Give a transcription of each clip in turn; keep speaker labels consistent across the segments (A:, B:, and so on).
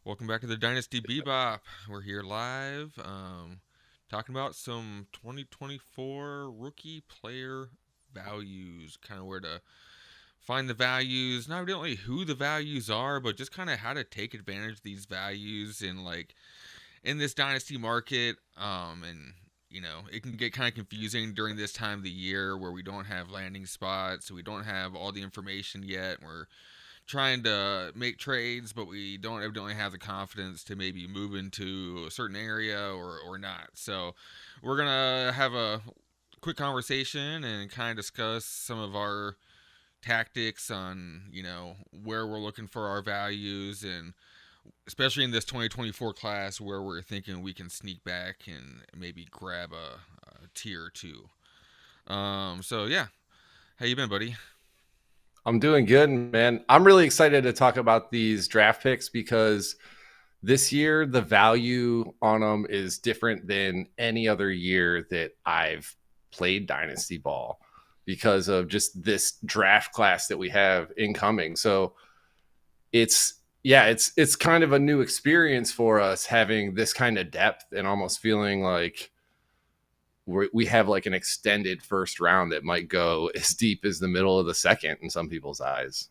A: Welcome back to the Dynasty Bebop. We're here live, talking about some 2024 rookie player values, kind of where to find the values, not really who the values are, but just kind of how to take advantage of these values in this dynasty market. And it can get kind of confusing during this time of the year where we don't have landing spots, so we don't have all the information yet. We're trying to make trades, but we don't evidently have the confidence to maybe move into a certain area or not. So we're gonna have a quick conversation and kind of discuss some of our tactics on where we're looking for our values, and especially in this 2024 class where we're thinking we can sneak back and maybe grab a tier or two. So yeah, how you been, buddy?
B: I'm doing good, man. I'm really excited to talk about these draft picks because this year the value on them is different than any other year that I've played Dynasty Ball because of just this draft class that we have incoming. So it's kind of a new experience for us having this kind of depth and almost feeling like we have like an extended first round that might go as deep as the middle of the second in some people's eyes.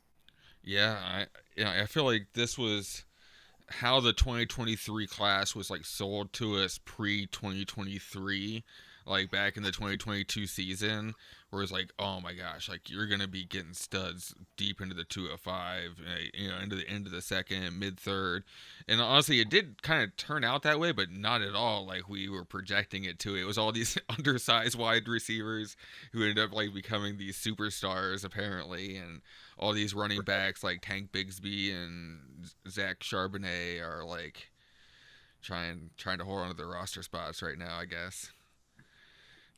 A: Yeah, I feel like this was how the 2023 class was like sold to us pre 2023, like back in the 2022 season, where it's like, oh my gosh, like you're gonna be getting studs deep into the 205, into the end of the second, mid third, and honestly, it did kind of turn out that way, but not at all like we were projecting it to. It was all these undersized wide receivers who ended up like becoming these superstars apparently, and all these running backs like Tank Bigsby and Zach Charbonnet are like trying to hold on to their roster spots right now, I guess.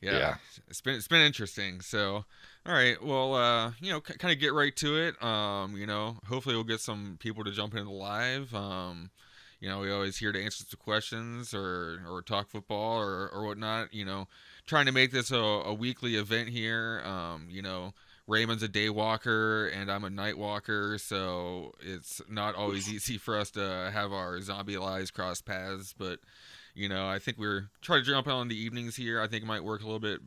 A: Yeah,
B: Yeah.
A: it's been interesting. So, all right, well, kind of get right to it. Hopefully we'll get some people to jump into the live. We always here to answer some questions or talk football or whatnot. Trying to make this a weekly event here. Raymond's a day walker and I'm a night walker, so it's not always easy for us to have our zombie lives cross paths. But I think we're trying to jump on the evenings here. I think it might work a little bit,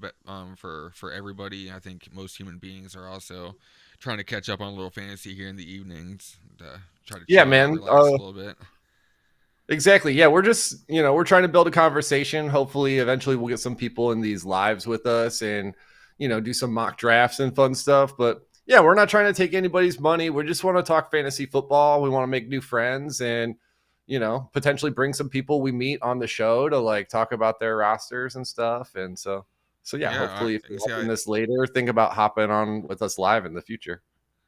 A: for everybody. I think most human beings are also trying to catch up on a little fantasy here in the evenings to try to
B: Yeah,
A: chill out,
B: man.
A: relax a little bit.
B: Exactly. Yeah, we're just, we're trying to build a conversation. Hopefully, eventually, we'll get some people in these lives with us and, do some mock drafts and fun stuff. But yeah, we're not trying to take anybody's money. We just want to talk fantasy football. We want to make new friends and, potentially bring some people we meet on the show to like talk about their rosters and stuff. And so yeah,
A: Yeah,
B: hopefully, if
A: I
B: you're
A: see.
B: watching this later, think about hopping on with us live in the future.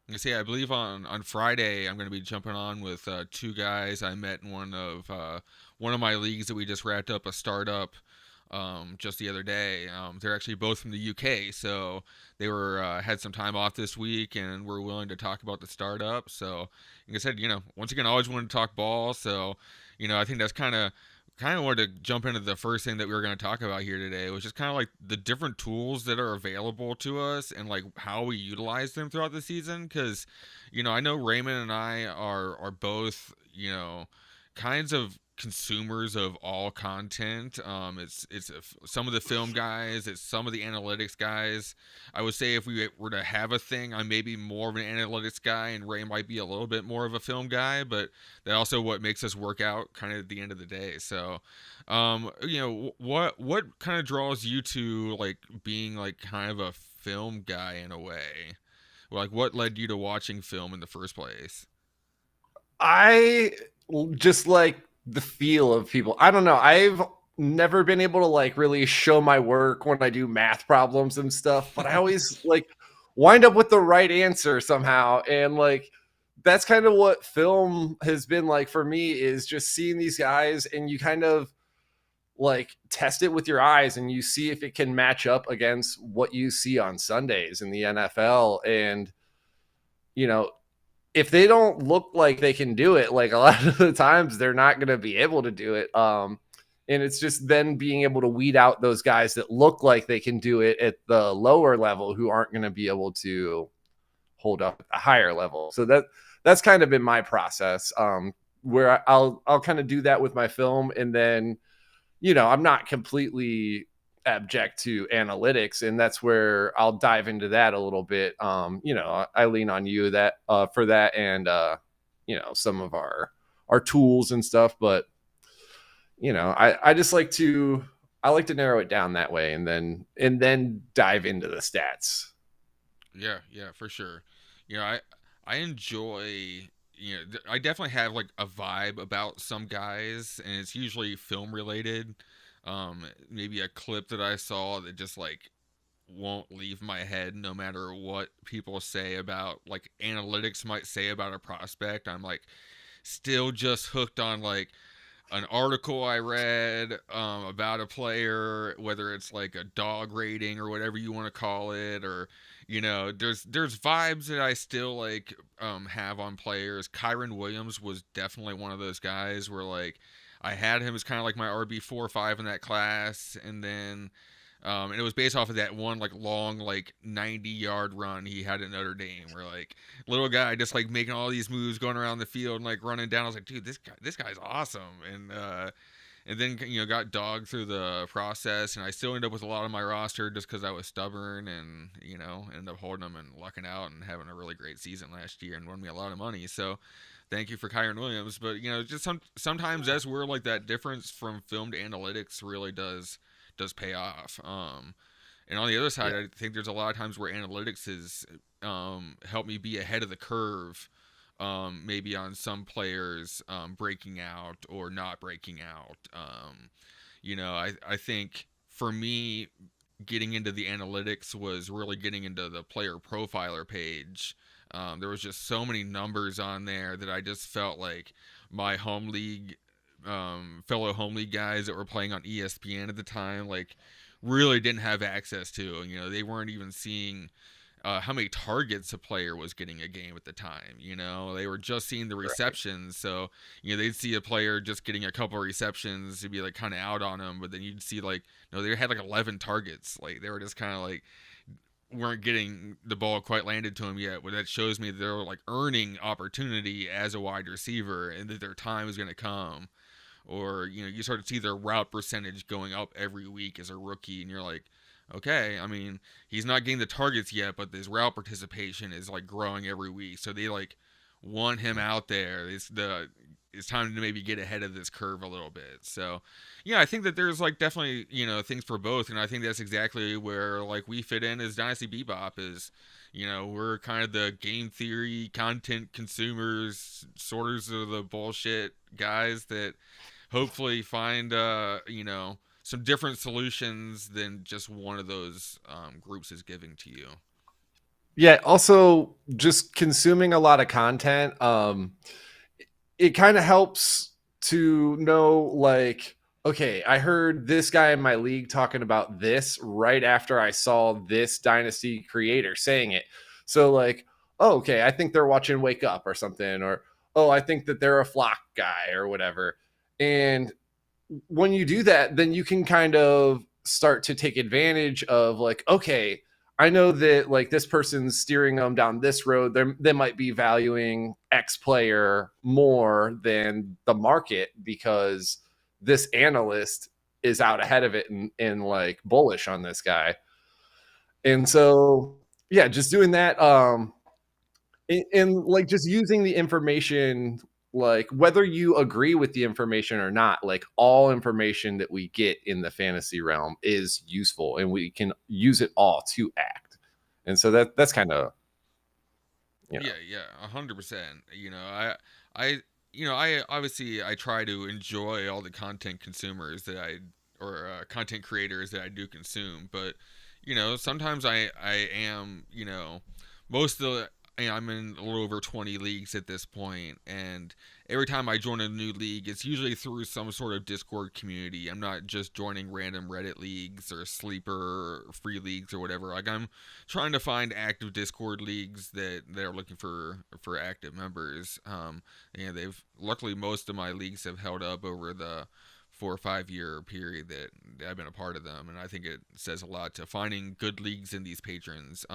A: I believe on Friday I'm going to be jumping on with two guys I met in one of my leagues that we just wrapped up a startup just the other day. They're actually both from the UK, so they were had some time off this week and were willing to talk about the startup. So, like I said, once again, I always wanted to talk ball. So, I think that's kind of wanted to jump into the first thing that we were going to talk about here today, which is kind of like the different tools that are available to us and like how we utilize them throughout the season. Because, I know Raymond and I are both, kinds of consumers of all content. It's some of the film guys, it's some of the analytics guys. I would say if we were to have a thing, I may be more of an analytics guy, and Ray might be a little bit more of a film guy. But that also what makes us work out kind of at the end of the day. So, what kind of draws you to like being like kind of a film guy in a way? Like, what led you to watching film in the first place?
B: I just like the feel of people. I don't know. I've never been able to like really show my work when I do math problems and stuff, but I always like wind up with the right answer somehow. And like that's kind of what film has been like for me is just seeing these guys and you kind of like test it with your eyes and you see if it can match up against what you see on Sundays in the NFL. And you know, if they don't look like they can do it, like a lot of the times they're not going to be able to do it. And it's just then being able to weed out those guys that look like they can do it at the lower level who aren't going to be able to hold up at the higher level. So that's kind of been my process. where I'll kind of do that with my film, and then I'm not completely abject to analytics, and that's where I'll dive into that a little bit. I lean on you that for that, and some of our tools and stuff, but I just like to narrow it down that way, and then dive into the stats.
A: Yeah, yeah, for sure. I enjoy. I definitely have like a vibe about some guys, and it's usually film related. Maybe a clip that I saw that just like won't leave my head no matter what people say about like analytics might say about a prospect. I'm like still just hooked on like an article I read about a player, whether it's like a dog rating or whatever you want to call it, or there's vibes that I still like have on players. Kyron Williams was definitely one of those guys where like I had him as kind of like my RB 4 or 5 in that class, and then and it was based off of that one like long like 90-yard run he had at Notre Dame, where like little guy just like making all these moves, going around the field and like running down. I was like, dude, this guy's awesome, and then got dogged through the process, and I still end up with a lot of my roster just because I was stubborn, and ended up holding them and lucking out and having a really great season last year and won me a lot of money. So thank you for Kyron Williams, but just sometimes that's where like that difference from film to analytics really does pay off. And on the other side,
B: Yeah.
A: I think there's a lot of times where analytics has helped me be ahead of the curve, maybe on some players breaking out or not breaking out. I think for me, getting into the analytics was really getting into the player profiler page. There was just so many numbers on there that I just felt like my home league fellow home league guys that were playing on ESPN at the time like really didn't have access to. They weren't even seeing how many targets a player was getting a game at the time. They were just seeing the
B: Right.
A: receptions. So they'd see a player just getting a couple of receptions to be like kind of out on him, but then you'd see like they had like 11 targets. Like they were just kind of like weren't getting the ball quite landed to them yet. But that shows me that they're like earning opportunity as a wide receiver and that their time is going to come. Or you sort of see their route percentage going up every week as a rookie, and you're like, okay, I mean, he's not getting the targets yet, but his route participation is like growing every week. So they like want him out there. It's time to maybe get ahead of this curve a little bit. So yeah, I think that there's like definitely things for both, and I think that's exactly where like we fit in as Dynasty Bebop is. We're kind of the game theory content consumers, sorters of the bullshit guys that hopefully find some different solutions than just one of those groups is giving to you.
B: Yeah, also just consuming a lot of content, it kind of helps to know, like, okay, I heard this guy in my league talking about this right after I saw this dynasty creator saying it. So like, oh, okay, I think they're watching Wake Up or something, or oh, I think that they're a flock guy or whatever. And when you do that, then you can kind of start to take advantage of, like, okay, I know that like this person's steering them down this road. They might be valuing X player more than the market because this analyst is out ahead of it and like bullish on this guy. And so yeah, just doing that, and like just using the information, like whether you agree with the information or not, like all information that we get in the fantasy realm is useful and we can use it all to act. And so that's kind of, you
A: Yeah,
B: know
A: yeah, 100%. I obviously I try to enjoy all the content consumers that I or content creators that I do consume, but sometimes I am most of the I'm in a little over 20 leagues at this point, and every time I join a new league, it's usually through some sort of Discord community. I'm not just joining random Reddit leagues or sleeper or free leagues or whatever. Like I'm trying to find active Discord leagues that are looking for active members. They've luckily most of my leagues have held up over the 4 or 5 year period that I've been a part of them, and I think it says a lot to finding good leagues in these patrons.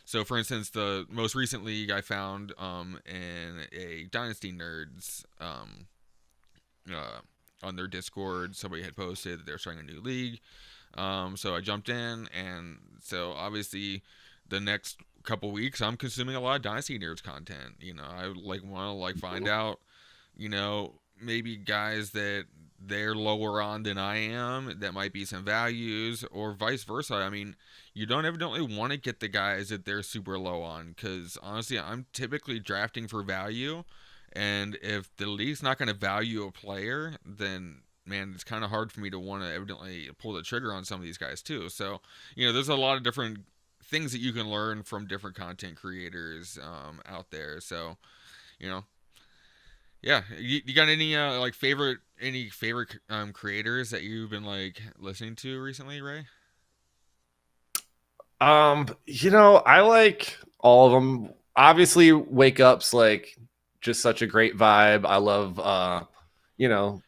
A: So for instance, the most recent league I found in a Dynasty Nerds uh, on their Discord, somebody had posted that they're starting a new league. So I jumped in, and so obviously the next couple weeks I'm consuming a lot of Dynasty Nerds content. I like want to like find out, maybe guys that they're lower on than I am that might be some values, or vice versa. I mean, you don't evidently want to get the guys that they're super low on, because honestly, I'm typically drafting for value, and if the league's not going to value a player, then man, it's kind of hard for me to want to evidently pull the trigger on some of these guys too. So, there's a lot of different things that you can learn from different content creators out there. So, you know, yeah, you got any favorite creators that you've been like listening to recently, Ray?
B: I like all of them. Obviously, Wake Up's like just such a great vibe. I love you know,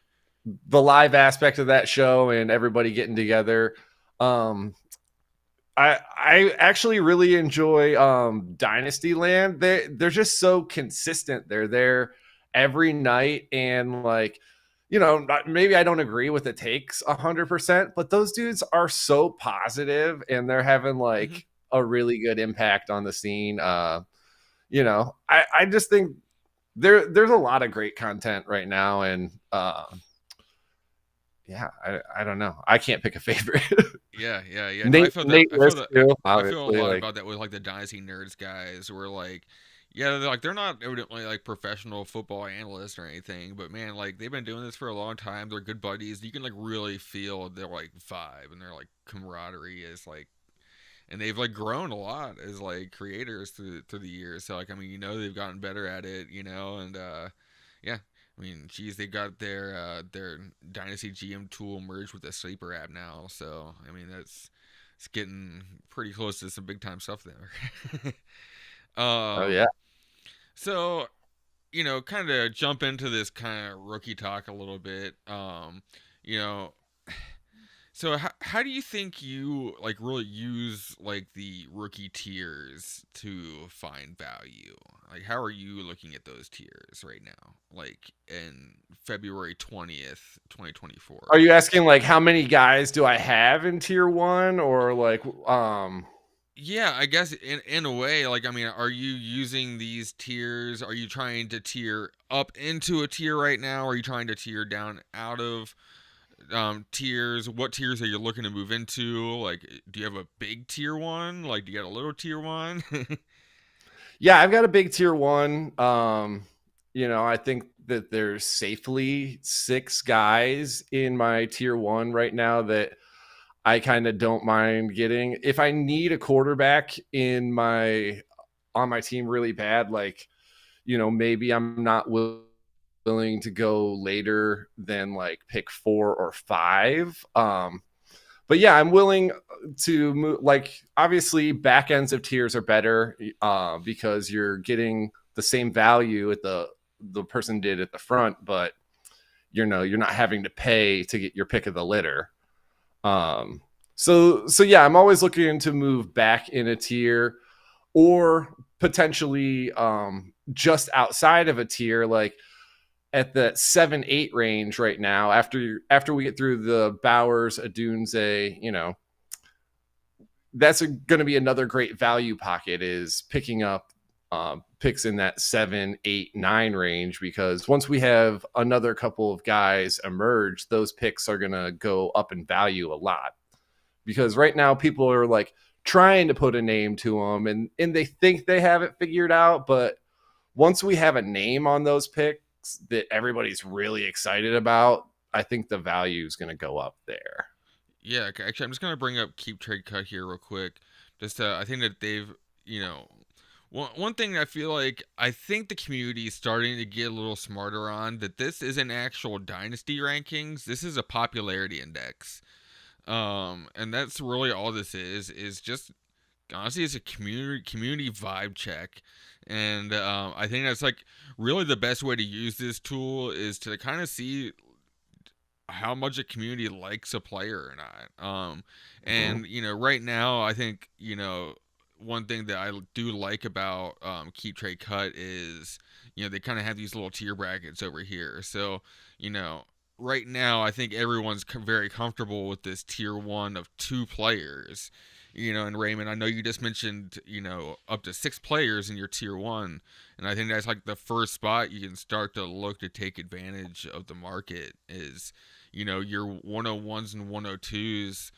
B: the live aspect of that show and everybody getting together. Um I actually really enjoy Dynasty Land. They're just so consistent. They're there every night, and like, maybe I don't agree with the takes 100%, but those dudes are so positive, and they're having
A: Mm-hmm.
B: like a really good impact on the scene. I just think there's a lot of great content right now, and yeah, I don't know. I can't pick a favorite.
A: Yeah, yeah, yeah. No, I
B: Nate
A: feel that.
B: Nate
A: I feel
B: List
A: that.
B: too,
A: I feel a
B: obviously.
A: lot
B: Like,
A: about that with like the Dynasty Nerds guys, where like, yeah, they're not evidently like professional football analysts or anything, but man, like they've been doing this for a long time. They're good buddies. You can like really feel their like vibe and their like camaraderie is like, and they've like grown a lot as like creators through the years. So like, I mean, they've gotten better at it, and yeah. I mean, geez, they got their Dynasty GM tool merged with the Sleeper app now. So I mean, it's getting pretty close to some big time stuff there.
B: oh yeah.
A: So kind of jump into this kind of rookie talk a little bit. You know, so how do you think you like really use like the rookie tiers to find value? Like how are you looking at those tiers right now? Like in February 20th, 2024.
B: Are you asking like how many guys do I have in tier one, or like
A: Yeah, I guess in a way, like I mean, are you using these tiers? Are you trying to tier up into a tier right now? Are you trying to tier down out of tiers? What tiers are you looking to move into? Like, do you have a big tier one? Like, do you got a little tier one?
B: yeah, I've got a big tier one. I think that there's safely 6 guys in my tier one right now that I kind of don't mind getting. If I need a quarterback on my team really bad, like, maybe I'm not willing to go later than like pick 4 or 5. But yeah, I'm willing to move. Like, obviously, back ends of tiers are better because you're getting the same value at the person did at the front, but you're not having to pay to get your pick of the litter. So yeah, I'm always looking to move back in a tier, or potentially just outside of a tier, like at the 7-8 range right now. After we get through the Bowers, Adunze, that's going to be another great value pocket, is picking up picks in that 7, 8, 9 range, because once we have another couple of guys emerge, those picks are going to go up in value a lot. Because right now people are like trying to put a name to them, and they think they have it figured out, but once we have a name on those picks that everybody's really excited about, I think the value is going to go up there.
A: Yeah, actually, I'm just gonna bring up Keep Trade Cut here real quick. Just I think that they've one thing I think the community is starting to get a little smarter on, that this isn't actual dynasty rankings. This is a popularity index. And that's really all this is just honestly it's a community vibe check. And I think that's like really the best way to use this tool is to kind of see, how much a community likes a player or not.
B: Mhm.
A: And right now, I think one thing that I do like about Keep Trade Cut is they kind of have these little tier brackets over here. So you know right now, I think everyone's very comfortable with this tier one of 2 players. And Raymond, I know you just mentioned up to 6 players in your tier one, and I think that's like the first spot you can start to look to take advantage of the market is your 101s and 102s.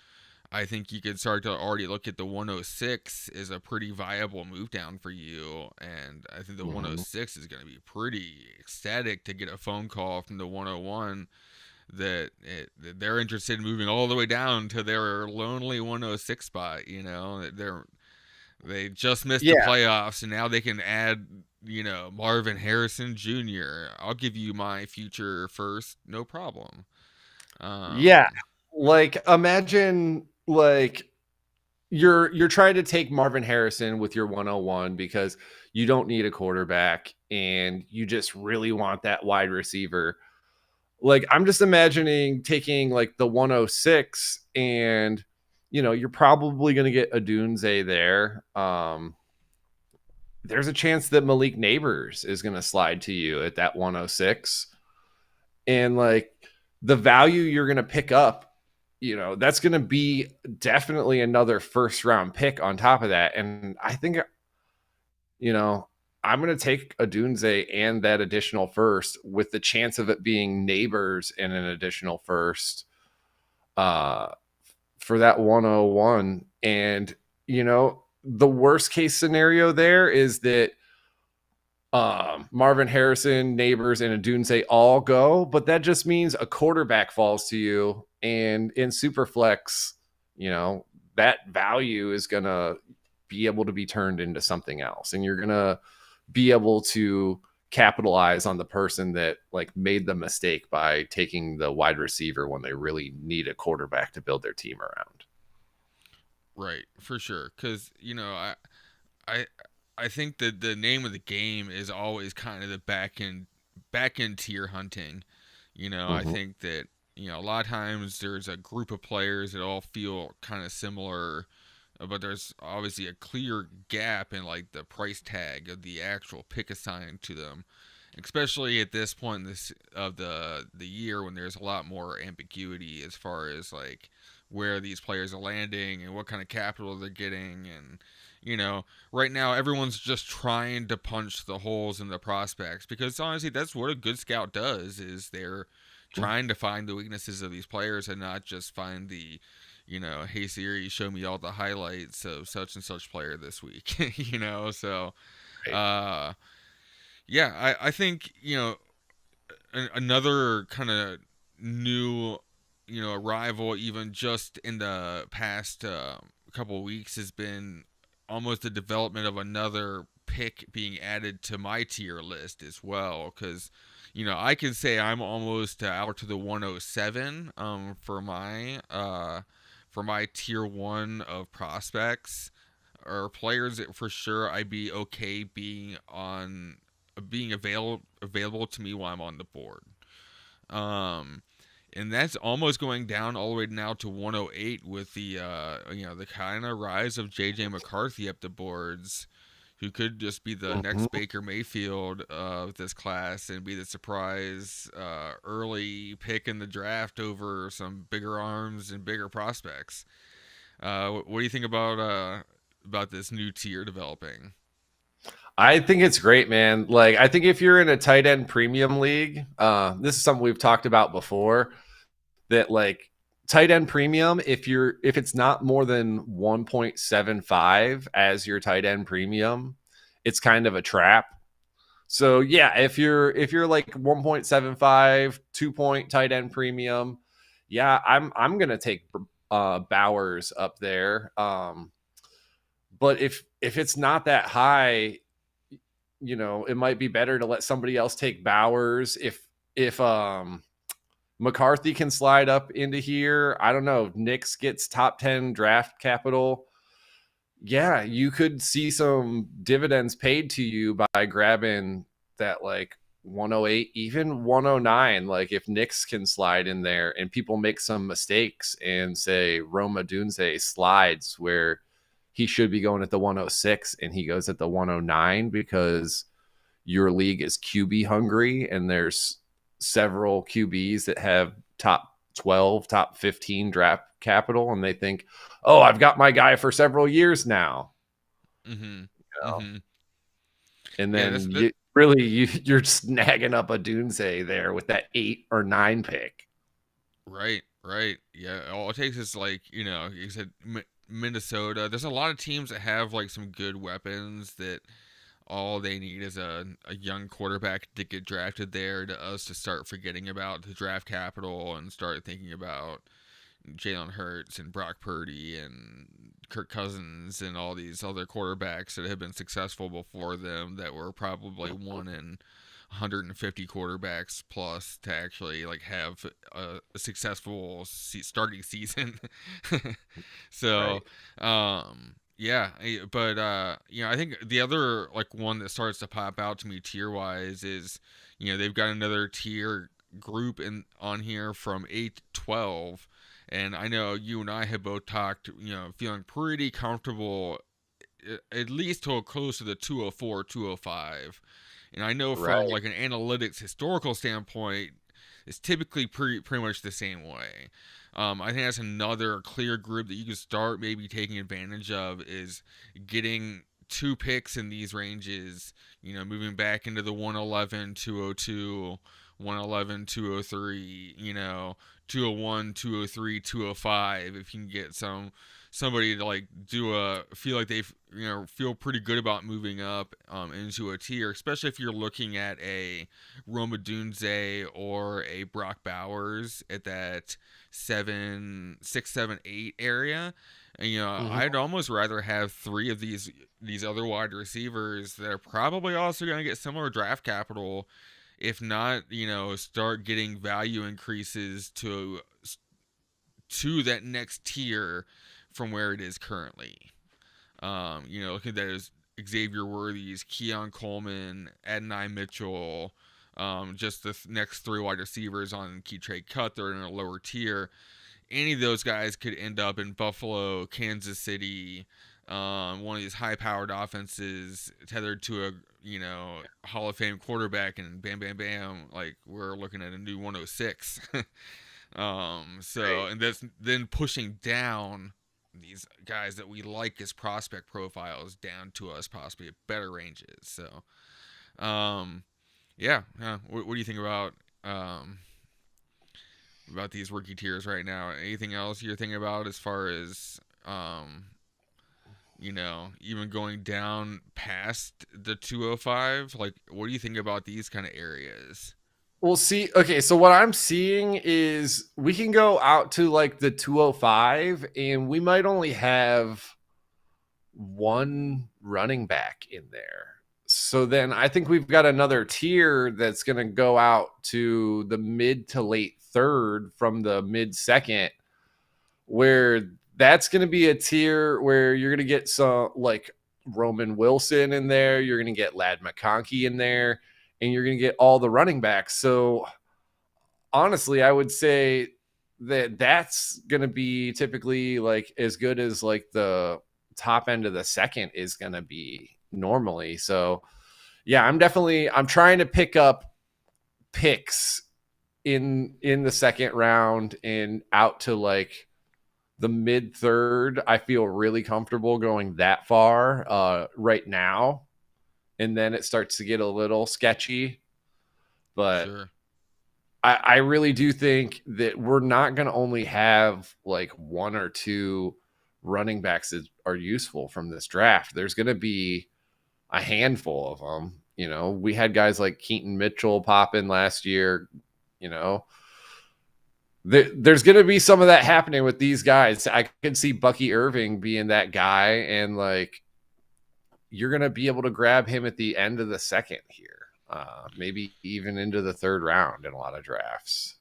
A: I think you could start to already look at the 106 is a pretty viable move down for you. And I think the
B: Mhm.
A: 106 is going to be pretty ecstatic to get a phone call from the 101 that they're interested in moving all the way down to their lonely 106 spot. They just missed the
B: Yeah.
A: playoffs, and now they can add Marvin Harrison Jr. I'll give you my future first, no problem.
B: Yeah.
A: Um,
B: Like imagine like you're trying to take Marvin Harrison with your 101 because you don't need a quarterback and you just really want that wide receiver. Like I'm just imagining taking like the 106 and you're probably going to get a Dunze there. There's a chance that Malik Neighbors is going to slide to you at that 106, and like the value you're going to pick up, that's going to be definitely another first round pick on top of that. And I think, you know, I'm going to take a Dunze and that additional first with the chance of it being Neighbors and an additional first uh, for that 101. And, the worst case scenario there is that Marvin Harrison, Neighbors, and Adunze all go, but that just means a quarterback falls to you. And in Superflex, that value is going to be able to be turned into something else. And you're going to be able to capitalize on the person that like made the mistake by taking the wide receiver when they really need a quarterback to build their team around.
A: right, for sure. Because I I think that the name of the game is always kind of the back end tier hunting. I
B: Mm-hmm.
A: think that a lot of times there's a group of players that all feel kind of similar, but there's obviously a clear gap in like the price tag of the actual pick assigned to them, especially at this point in this of the year when there's a lot more ambiguity as far as like where these players are landing and what kind of capital they're getting. And you know right now everyone's just trying to punch the holes in the prospects, because honestly that's what a good scout does, is they're trying to find the weaknesses of these players and not just find the hey Siri, show me all the highlights of such and such player this week. So
B: Right.
A: uh yeah, I think another kind of new arrival even just in the past couple of weeks has been almost the development of another pick being added to my tier list as well, because I can say I'm almost out to the 107 for my tier 1 of prospects or players that for sure I'd be okay being available to me while I'm on the board. Um, and that's almost going down all the way now to 108 with the kind of rise of JJ McCarthy up the boards, who could just be the next
B: Mm-hmm.
A: Baker Mayfield of this class and be the surprise early pick in the draft over some bigger arms and bigger prospects. What do you think about this new tier developing?
B: I think it's great, man. Like, I think if you're in a tight end premium league, this is something we've talked about before. That like tight end premium, if it's not more than 1.75 as your tight end premium, it's kind of a trap. So yeah, if you're like 1.75, 2 point tight end premium, yeah, I'm gonna take Bowers up there. But if it's not that high, it might be better to let somebody else take Bowers. If McCarthy can slide up into here, I don't know. Knicks gets top 10 draft capital. Yeah, you could see some dividends paid to you by grabbing that like 108, even 109. Like if Knicks can slide in there and people make some mistakes and say Roma Dunze slides where he should be going at the 106 and he goes at the 109 because your league is QB hungry and there's several QBs that have top 12, top 15 draft capital and they think, "Oh, I've got my guy for several years now."
A: Mm-hmm.
B: You know?
A: Mm-hmm.
B: And
A: Yeah,
B: then you're snagging up a Dunze there with that 8 or 9 pick.
A: right. Yeah, all it takes is like you said Minnesota. There's a lot of teams that have like some good weapons that all they need is a young quarterback to get drafted there to us to start forgetting about the draft capital and start thinking about Jalen Hurts and Brock Purdy and Kirk Cousins and all these other quarterbacks that have been successful before them that were probably one in 150 quarterbacks plus to actually like have a successful starting season. So,
B: Right.
A: yeah, but I think the other like one that starts to pop out to me tier wise is they've got another tier group in on here from 8 to 12, and I know you and I have both talked, feeling pretty comfortable at least till close to the 204, 205. And I know from
B: Right.
A: like an analytics historical standpoint, it's typically pretty much the same way. I think that's another clear group that you can start maybe taking advantage of is getting two picks in these ranges, moving back into the 111, 202, 111, 203, 201, 203, 205 if you can get somebody to like do a feel like they feel pretty good about moving up into a tier, especially if you're looking at a Roma Dunze or a Brock Bowers at that 7, 6, 7, 8 area. And,
B: Mhm.
A: I'd almost rather have three of these other wide receivers that are probably also going to get similar draft capital, if not, start getting value increases to that next tier from where it is currently. Looking at that as Xavier Worthy's, Keon Coleman, Adonai Mitchell, just the next three wide receivers on key trade cut. They're in a lower tier. Any of those guys could end up in Buffalo, Kansas City, one of these high-powered offenses tethered to a Hall of Fame quarterback, and bam, bam, bam, like we're looking at a new 106. So
B: Right.
A: and that's then pushing down these guys that we like as prospect profiles down to us possibly at better ranges. So, um, yeah. What do you think about these rookie tiers right now? Anything else you're thinking about as far as even going down past the 205? Like, what do you think about these kind of areas?
B: Well, see, okay, so what I'm seeing is we can go out to like the 205 and we might only have one running back in there. So then I think we've got another tier that's going to go out to the mid to late third from the mid second, where that's going to be a tier where you're going to get some like Roman Wilson in there, you're going to get Lad McConkey in there, and you're going to get all the running backs. So honestly, I would say that that's going to be typically like as good as like the top end of the second is going to be normally. So yeah, I'm trying to pick up picks in the second round and out to like the mid third. I feel really comfortable going that far right now, and then it starts to get a little sketchy. But
A: Sure.
B: I really do think that we're not going to only have like one or two running backs that are useful from this draft. There's going to be a handful of them. We had guys like Keaton Mitchell pop in last year. You know, there's going to be some of that happening with these guys. I could see Bucky Irving being that guy, and like you're going to be able to grab him at the end of the second here, maybe even into the third round in a lot of drafts.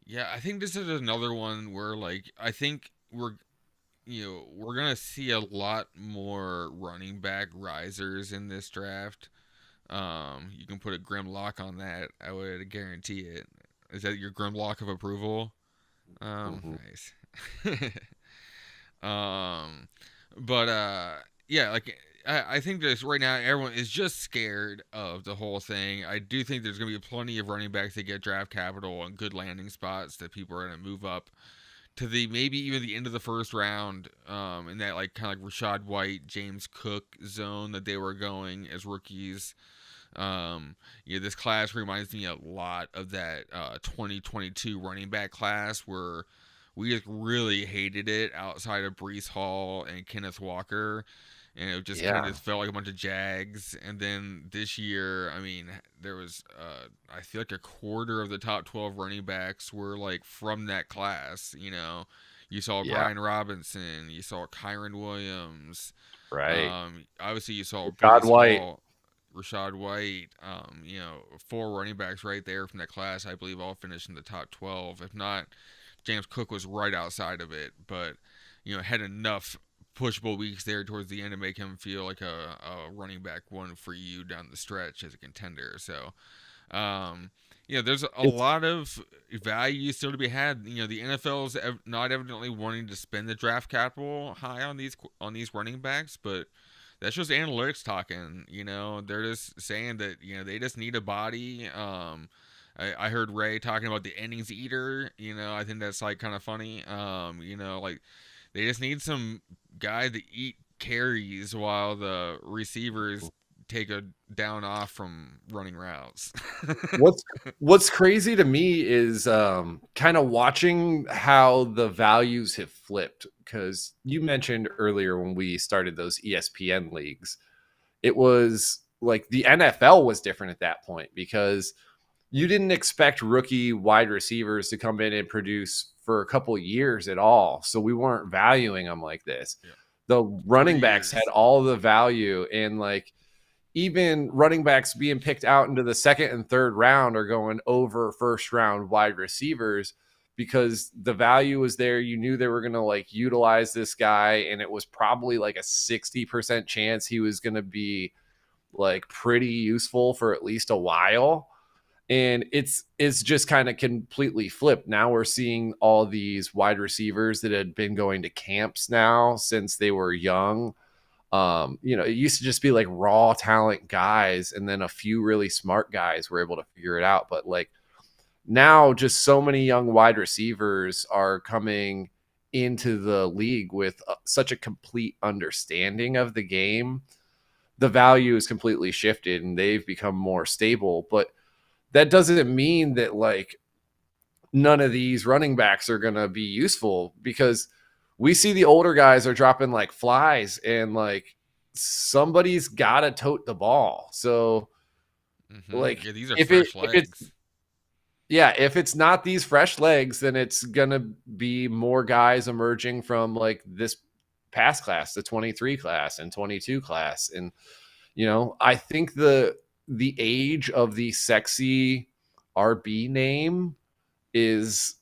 A: Yeah, I think this is another one where like I think we're gonna see a lot more running back risers in this draft. You can put a grim lock on that. I would guarantee it. Is that your grim lock of approval?
B: Mhm.
A: Nice. um, but yeah, like I think there's right now everyone is just scared of the whole thing. I do think there's gonna be plenty of running backs that get draft capital and good landing spots that people are gonna move up to the maybe even the end of the first round, in that like kind of like Rashad White, James Cook zone that they were going as rookies. This class reminds me a lot of that 2022 running back class where we just really hated it outside of Brees Hall and Kenneth Walker. And it just kind of
B: Yeah.
A: just felt like a bunch of Jags. And then this year, I mean, there was, I feel like a quarter of the top 12 running backs were like from that class. You saw
B: Yeah.
A: Brian Robinson, you saw Kyron Williams,
B: Right.
A: obviously, you saw
B: God
A: Brees
B: White.
A: Hall, Rashad White. Four running backs right there from that class. I believe all finished in the top 12. If not, James Cook was right outside of it, but had enough pushable weeks there towards the end to make him feel like a running back one for you down the stretch as a contender. So, um, there's a
B: It's
A: lot of value still to be had. The NFL's not evidently wanting to spend the draft capital high on these running backs, but that's just analytics talking. They're just saying that they just need a body. I heard Ray talking about the innings eater. I think that's like kind of funny. Like they just need some guy to eat carries while the receivers take a down off from running routes.
B: what's what's crazy to me is kind of watching how the values have flipped, because you mentioned earlier when we started those ESPN leagues, it was like the NFL was different at that point because you didn't expect rookie wide receivers to come in and produce for a couple years at all. So we weren't valuing them like this.
A: Yeah.
B: The running
A: 3
B: backs had
A: years.
B: all the value, and like even running backs being picked out into the second and third round are going over first round wide receivers because the value was there. You knew they were going to like utilize this guy, and it was probably like a 60% chance he was going to be like pretty useful for at least a while. And it's just kind of completely flipped. Now we're seeing all these wide receivers that had been going to camps now since they were young. It used to just be like raw talent guys, and then a few really smart guys were able to figure it out. But like now, just so many young wide receivers are coming into the league with such a complete understanding of the game. The value is completely shifted, and they've become more stable. But that doesn't mean that like none of these running backs are going to be useful, because we see the older guys are dropping like flies, and like somebody's got to tote the ball. So like
A: Yeah, these are
B: if it
A: fresh
B: if it's
A: legs.
B: yeah, if it's not these fresh legs, then it's going to be more guys emerging from like this past class, the 23 class and 22 class. And I think the age of the sexy RB name is,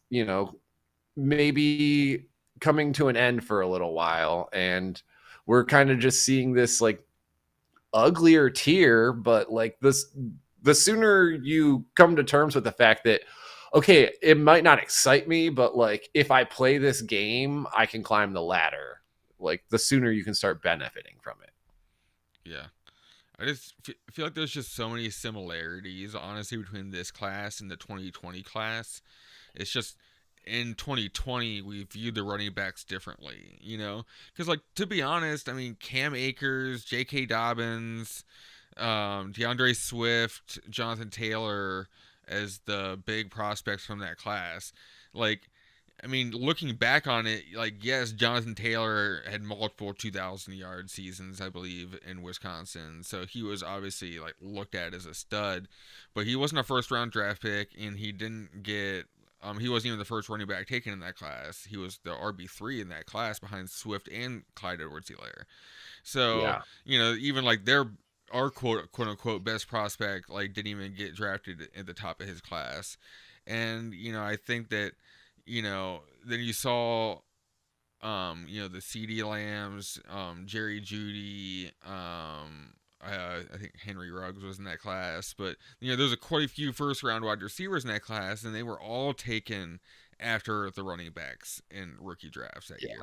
B: maybe coming to an end for a little while. And we're kind of just seeing this like uglier tier, but like this, the sooner you come to terms with the fact that, okay, it might not excite me, but like if I play this game, I can climb the ladder. Like the sooner you can start benefiting from it.
A: Yeah. I just feel like there's just so many similarities, honestly, between this class and the 2020 class. It's just in 2020 we viewed the running backs differently, because like to be honest, I mean Cam Akers, J.K. Dobbins, DeAndre Swift, Jonathan Taylor as the big prospects from that class. Like, I mean, looking back on it, like yes, Jonathan Taylor had multiple 2,000-yard seasons, I believe, in Wisconsin, so he was obviously like looked at as a stud, but he wasn't a first-round draft pick, and he didn't get. He wasn't even the first running back taken in that class. He was the RB3 in that class behind Swift and Clyde Edwards-Helaire. So
B: Yeah.
A: even like their our quote unquote best prospect like didn't even get drafted at the top of his class, and I think that then you saw the CD Lambs, Jerry Judy, I think Henry Ruggs was in that class, but there's quite a few first round wide receivers in that class, and they were all taken after the running backs in rookie drafts that
B: Yeah.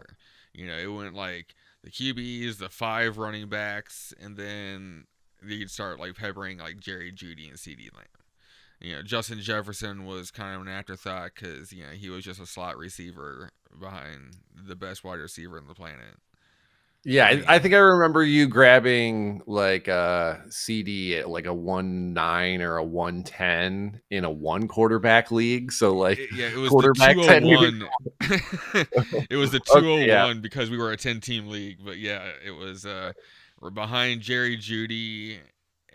A: year. It went like the QBs, the 5 running backs, and then you'd start like peppering like Jerry Jeudy and CD Lamb. Justin Jefferson was kind of an afterthought because he was just a slot receiver behind the best wide receiver on the planet.
B: Yeah,
A: I
B: I
A: mean,
B: think I remember you grabbing like a CD at like a 1.9 or a 1.10 in a one quarterback league. So like
A: yeah, it was the
B: quarterback 10 years.
A: 201. It was the
B: Okay, yeah,
A: 201 because we were a 10-team league, but yeah, it was we're behind Jerry Jeudy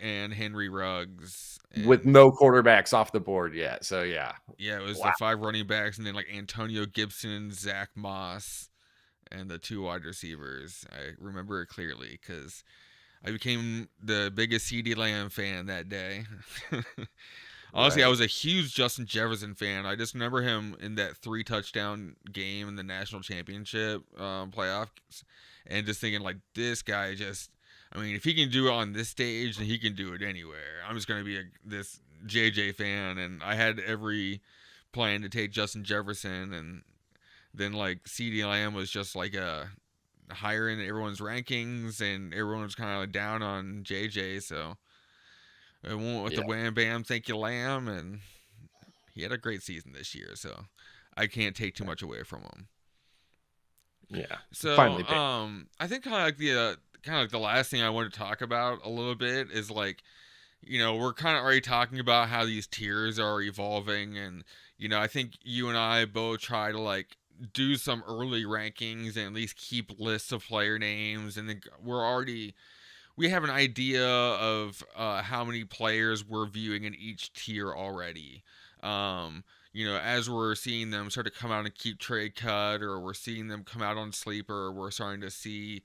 A: and Henry Ruggs,
B: with
A: and
B: no quarterbacks off the board yet. So yeah,
A: yeah, it was
B: wow,
A: the 5 running backs, and then like Antonio Gibson, Zach Moss, and the 2 wide receivers. I remember it clearly because I became the biggest CD Lamb fan that day. Honestly, I
B: right,
A: was a huge Justin Jefferson fan. I just remember him in that 3 touchdown game in the national championship playoffs, and just thinking like this guy just. I mean, if he can do it on this stage, then he can do it anywhere. I'm just gonna be this JJ fan, and I had every plan to take Justin Jefferson, and then like CD Lamb was just like a higher in everyone's rankings, and everyone was kind of down on JJ, so I went with
B: yeah,
A: the wham bam, thank you Lamb, and he had a great season this year, so I can't take too much away from him.
B: yeah.
A: So,
B: Finally picked.
A: I think kind of like the last thing I want to talk about a little bit is like, we're kind of already talking about how these tiers are evolving, and I think you and I both try to like do some early rankings and at least keep lists of player names, and then we have an idea of how many players we're viewing in each tier already. As we're seeing them start to come out and keep trade cut, or we're seeing them come out on sleeper, we're starting to see,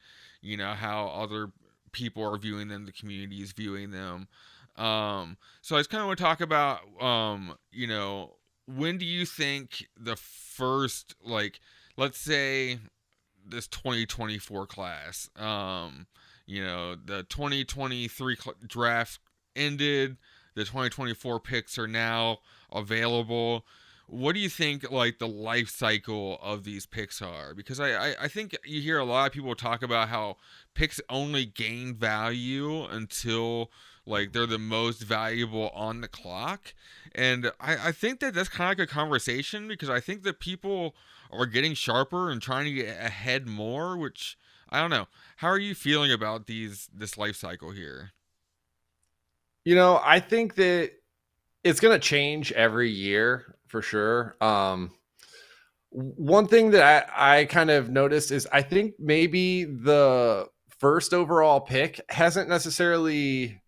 A: how other people are viewing them, the community is viewing them. So I just kind of want to talk about, when do you think the first, like, let's say this 2024 class, the 2023 draft ended, the 2024 picks are now available. What do you think like the life cycle of these picks are? Because I think you hear a lot of people talk about how picks only gain value until like they're the most valuable on the clock. And I think that that's kind of like a conversation, because I think that people are getting sharper and trying to get ahead more, which I don't know. How are you feeling about this life cycle here?
B: I think that it's going to change every year for sure. One thing that I kind of noticed is I think maybe the first overall pick hasn't necessarily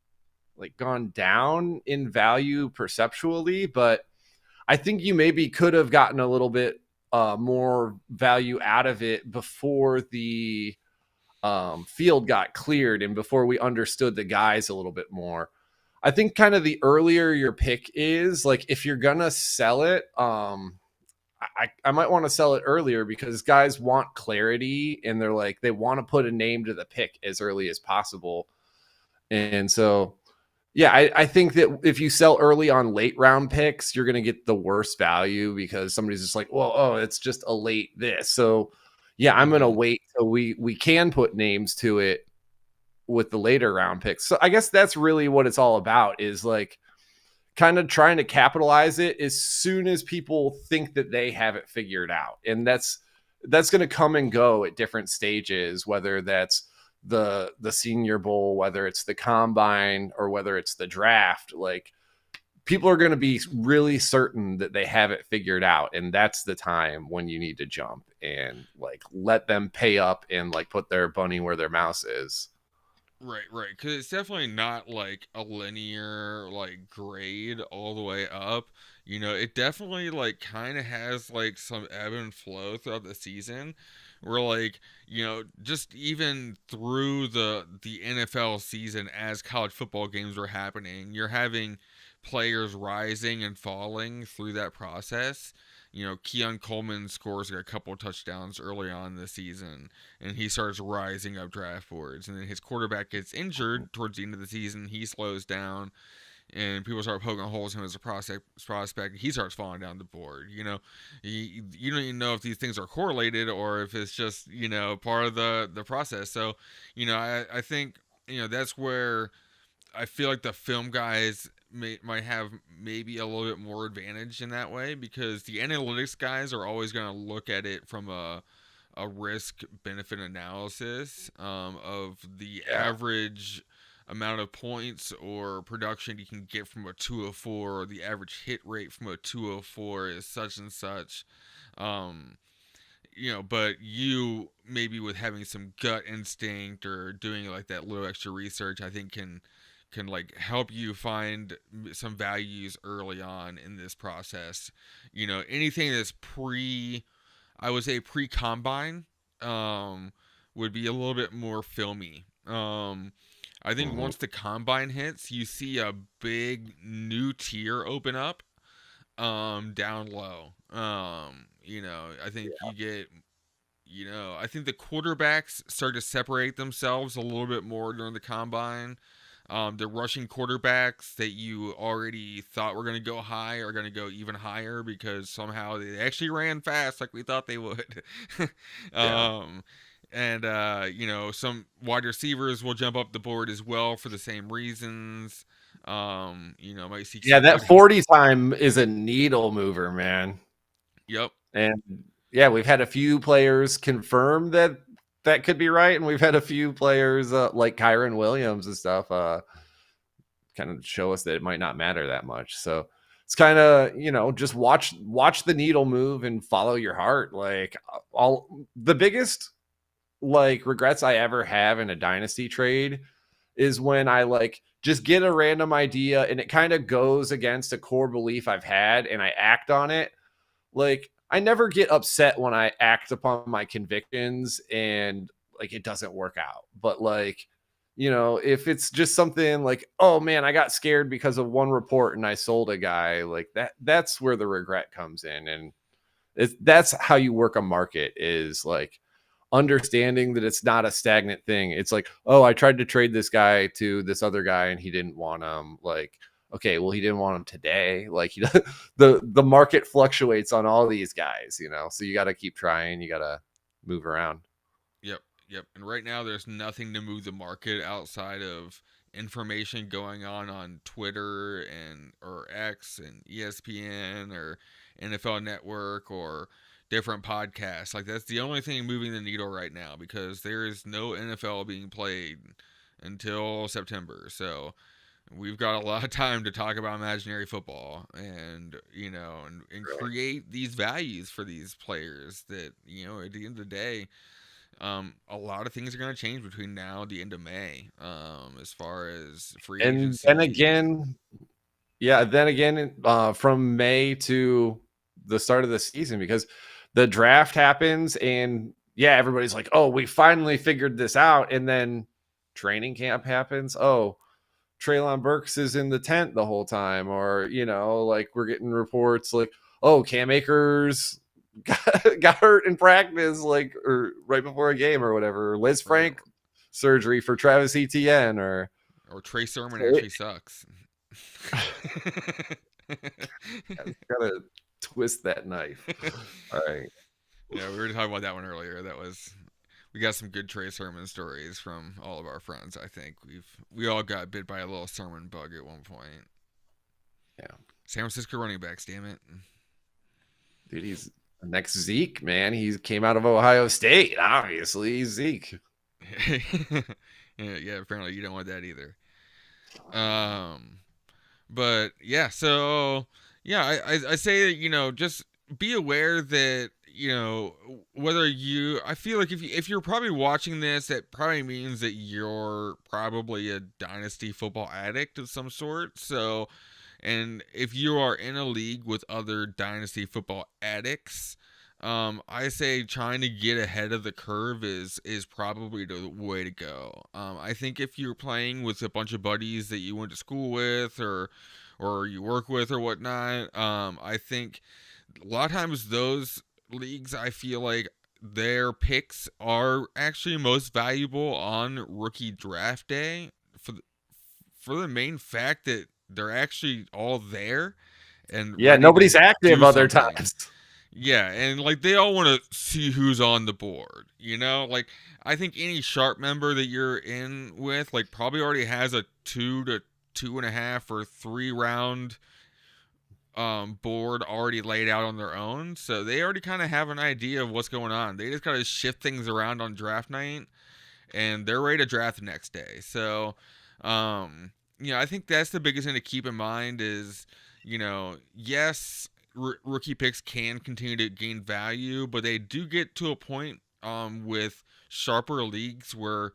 B: like gone down in value perceptually, but I think you maybe could have gotten a little bit more value out of it before the field got cleared and before we understood the guys a little bit more. I think kind of the earlier your pick is, like if you're gonna sell it, I might want to sell it earlier because guys want clarity and they're like they want to put a name to the pick as early as possible. And so yeah, I think that if you sell early on late round picks, you're gonna get the worst value because somebody's just like, well, oh, it's just a late this. So yeah, I'm gonna
A: Mm-hmm.
B: wait till we can put names to it with the later round picks. So I guess that's really what it's all about, is like kind of trying to capitalize it as soon as people think that they have it figured out. And that's going to come and go at different stages, whether that's the senior bowl, whether it's the combine, or whether it's the draft. Like people are going to be really certain that they have it figured out, and that's the time when you need to jump and like let them pay up and like put their bunny where their mouse is.
A: Right, right. Because it's definitely not like a linear like grade all the way up. It definitely like kind of has like some ebb and flow throughout the season. Where like just even through the NFL season, as college football games were happening, you're having players rising and falling through that process. Keon Coleman scores a couple of touchdowns early on in the season, and he starts rising up draft boards. And then his quarterback gets injured towards the end of the season. He slows down, and people start poking holes in him as a prospect. He starts falling down the board. You don't even know if these things are correlated or if it's just part of the process. So, I think that's where I feel like the film guys might have maybe a little bit more advantage in that way, because the analytics guys are always going to look at it from a risk benefit analysis of the
B: Yeah.
A: average amount of points or production you can get from a 204, or the average hit rate from a 204 is such and such. Um, but you maybe with having some gut instinct or doing like that little extra research, I think can like help you find some values early on in this process. Anything that's I would say pre combine, would be a little bit more filmy. I think
B: Mhm.
A: once the combine hits, you see a big new tier open up down low. I think you get I think the quarterbacks start to separate themselves a little bit more during the combine. The rushing quarterbacks that you already thought were going to go high are going to go even higher because somehow they actually ran fast like we thought they would.
B: Yeah.
A: um, and some wide receivers will jump up the board as well for the same reasons. Might see
B: Yeah,
A: some
B: that
A: good.
B: 40 time is a needle mover, man.
A: Yep.
B: And yeah, we've had a few players confirm that that could be right, and we've had a few players like Kyron Williams and stuff kind of show us that it might not matter that much. So it's kind of just watch the needle move and follow your heart. Like all the biggest like regrets I ever have in a dynasty trade is when I like just get a random idea and it kind of goes against a core belief I've had and I act on it. Like I never get upset when I act upon my convictions and like it doesn't work out. But like, if it's just something like, oh man, I got scared because of one report and I sold a guy, like that's where the regret comes in. And that's how you work a market is like understanding that it's not a stagnant thing. It's like, oh, I tried to trade this guy to this other guy and he didn't want him. Like, okay, well, he didn't want him today. Like, the market fluctuates on all these guys, so you got to keep trying. You got to move around.
A: Yep, yep. And right now, there's nothing to move the market outside of information going on Twitter and or X and ESPN or NFL Network or different podcasts. Like that's the only thing moving the needle right now because there is no NFL being played until September. So we've got a lot of time to talk about imaginary football and and
B: Right.
A: create these values for these players that at the end of the day, a lot of things are going to change between now and the end of May, as far as free
B: And then
A: agency.
B: again, yeah, then again, from May to the start of the season, because the draft happens and yeah, everybody's like, oh, we finally figured this out. And then training camp happens. Oh, Traylon Burks is in the tent the whole time, or like we're getting reports like, oh, Cam Akers got hurt in practice, like or right before a game or whatever. Liz
A: Right.
B: Frank surgery for Travis Etienne, or
A: Or Trey Sermon actually sucks.
B: gotta twist that knife. All right.
A: Yeah, we were talking about that one earlier. We got some good Trey Sermon stories from all of our friends. I think we all got bit by a little Sermon bug at one point.
B: Yeah,
A: San Francisco running backs, damn it.
B: dude, he's the next Zeke, man. He came out of Ohio State. Obviously, he's Zeke.
A: Yeah, apparently you don't want that either. Um, but yeah, so yeah, I say just be aware that whether I feel like if you're probably watching this, that probably means that you're probably a dynasty football addict of some sort. So, and if you are in a league with other dynasty football addicts, I say trying to get ahead of the curve is probably the way to go. I think if you're playing with a bunch of buddies that you went to school with or you work with or whatnot, I think a lot of times those leagues, I feel like their picks are actually most valuable on rookie draft day for the main fact that they're actually all there and
B: Yeah,
A: ready to
B: nobody's active
A: do
B: other
A: something.
B: times.
A: Yeah, and like they all want to see who's on the board, you know? Like I think any sharp member that you're in with like probably already has a 2 to 2.5 or 3 round board already laid out on their own. So they already kind of have an idea of what's going on. They just gotta shift things around on draft night and they're ready to draft the next day. So I think that's the biggest thing to keep in mind is, yes, rookie picks can continue to gain value, but they do get to a point with sharper leagues where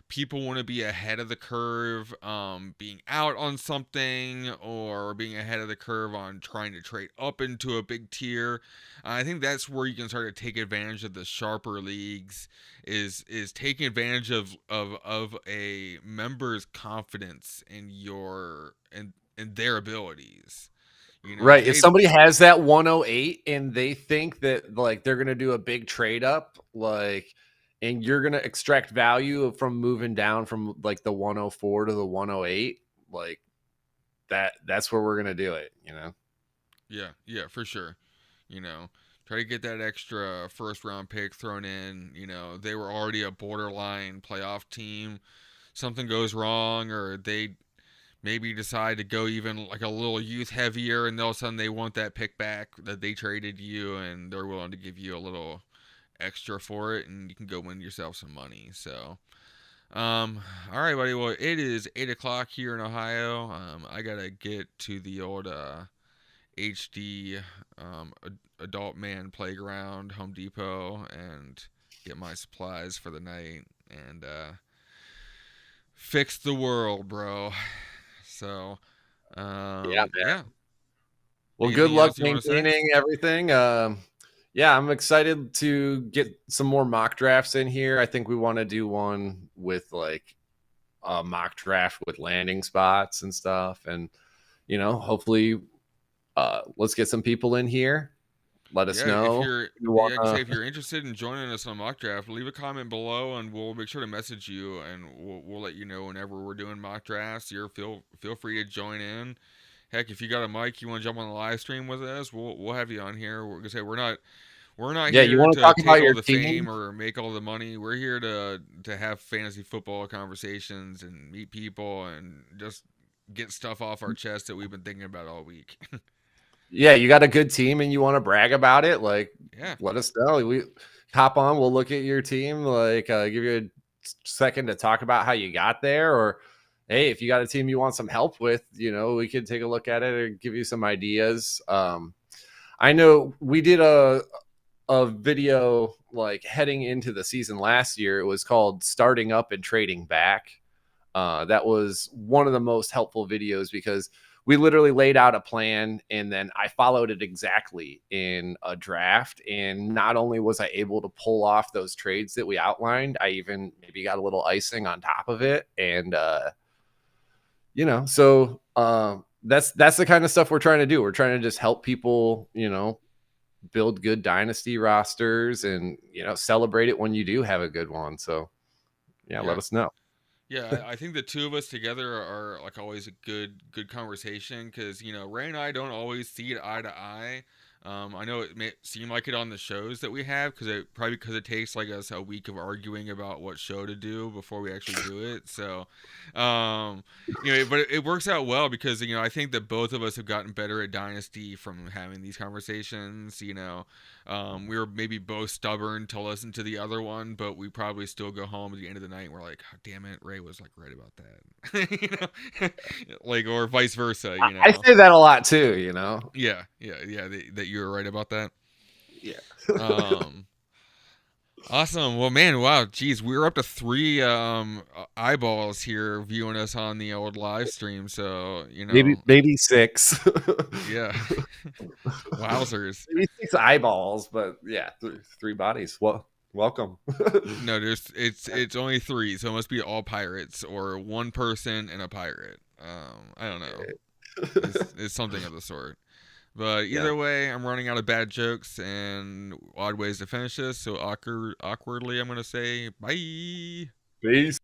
A: people want to be ahead of the curve, being out on something, or being ahead of the curve on trying to trade up into a big tier. I think that's where you can start to take advantage of the sharper leagues. Is taking advantage of a member's confidence in in their abilities. If
B: Right. If
A: they
B: somebody has that 108 and they think that like they're gonna do a big trade up, like, and you're gonna extract value from moving down from like the 104 to the 108, like that's where we're gonna do it.
A: Yeah, for sure. Try to get that extra first round pick thrown in. They were already a borderline playoff team. Something goes wrong, or they maybe decide to go even like a little youth heavier, and all of a sudden they want that pick back that they traded you, and they're willing to give you a little extra for it, and you can go win yourself some money. So, all right, buddy. Well, it is 8 o'clock here in Ohio. I gotta get to the old HD adult man playground, Home Depot, and get my supplies for the night and fix the world, bro. So,
B: Yeah, man.
A: yeah.
B: Well, good
A: Anything
B: luck
A: else you want to say?
B: maintaining everything. Yeah, I'm excited to get some more mock drafts in here. I think we want to do one with like a mock draft with landing spots and stuff. And, hopefully let's get some people in here. Let us
A: Yeah, if
B: know.
A: you're,
B: You
A: yeah, I can say
B: wanna
A: if you're interested in joining us on mock draft, leave a comment below, and we'll make sure to message you, and we'll let you know whenever we're doing mock drafts. You're feel free to join in. Heck, if you got a mic, you want to jump on the live stream with us, we'll have you on here. We're gonna say we're not
B: Yeah, you
A: here
B: want to
A: to
B: talk about
A: take all
B: your
A: the
B: team?
A: fame or make all the money. We're here to have fantasy football conversations and meet people and just get stuff off our chest that we've been thinking about all week.
B: Yeah, you got a good team and you want to brag about it, like
A: Yeah,
B: let us know. We hop on, we'll look at your team, like give you a second to talk about how you got there, or hey, if you got a team you want some help with, we could take a look at it and give you some ideas. I know we did a video like heading into the season last year. It was called Starting Up and Trading Back. That was one of the most helpful videos because we literally laid out a plan and then I followed it exactly in a draft. And not only was I able to pull off those trades that we outlined, I even maybe got a little icing on top of it. And, so that's the kind of stuff we're trying to do. We're trying to just help people, build good dynasty rosters and, celebrate it when you do have a good one. So, yeah, let
A: yeah.
B: us know.
A: Yeah, I think the two of us together are like always a good conversation because Ray and I don't always see it eye to eye. I know it may seem like it on the shows that we have because it takes like us a week of arguing about what show to do before we actually do it. So, um, but it works out well because I think that both of us have gotten better at Dynasty from having these conversations. We were maybe both stubborn to listen to the other one, but we probably still go home at the end of the night and we're like, oh, damn it, Ray was like right about that. Like, or vice versa.
B: I say that a lot too.
A: Yeah, that you were right about that.
B: Yeah.
A: Um, awesome. Well, man, wow, geez, we were up to 3 eyeballs here viewing us on the old live stream. So
B: maybe six.
A: yeah, wowzers.
B: Maybe six eyeballs, but yeah, three bodies. Well, welcome.
A: No, it's only 3, so it must be all pirates or one person and a pirate. I don't know. It's something of the sort. But
B: Yeah.
A: either way, I'm running out of bad jokes and odd ways to finish this. So awkwardly, I'm gonna say bye.
B: Peace.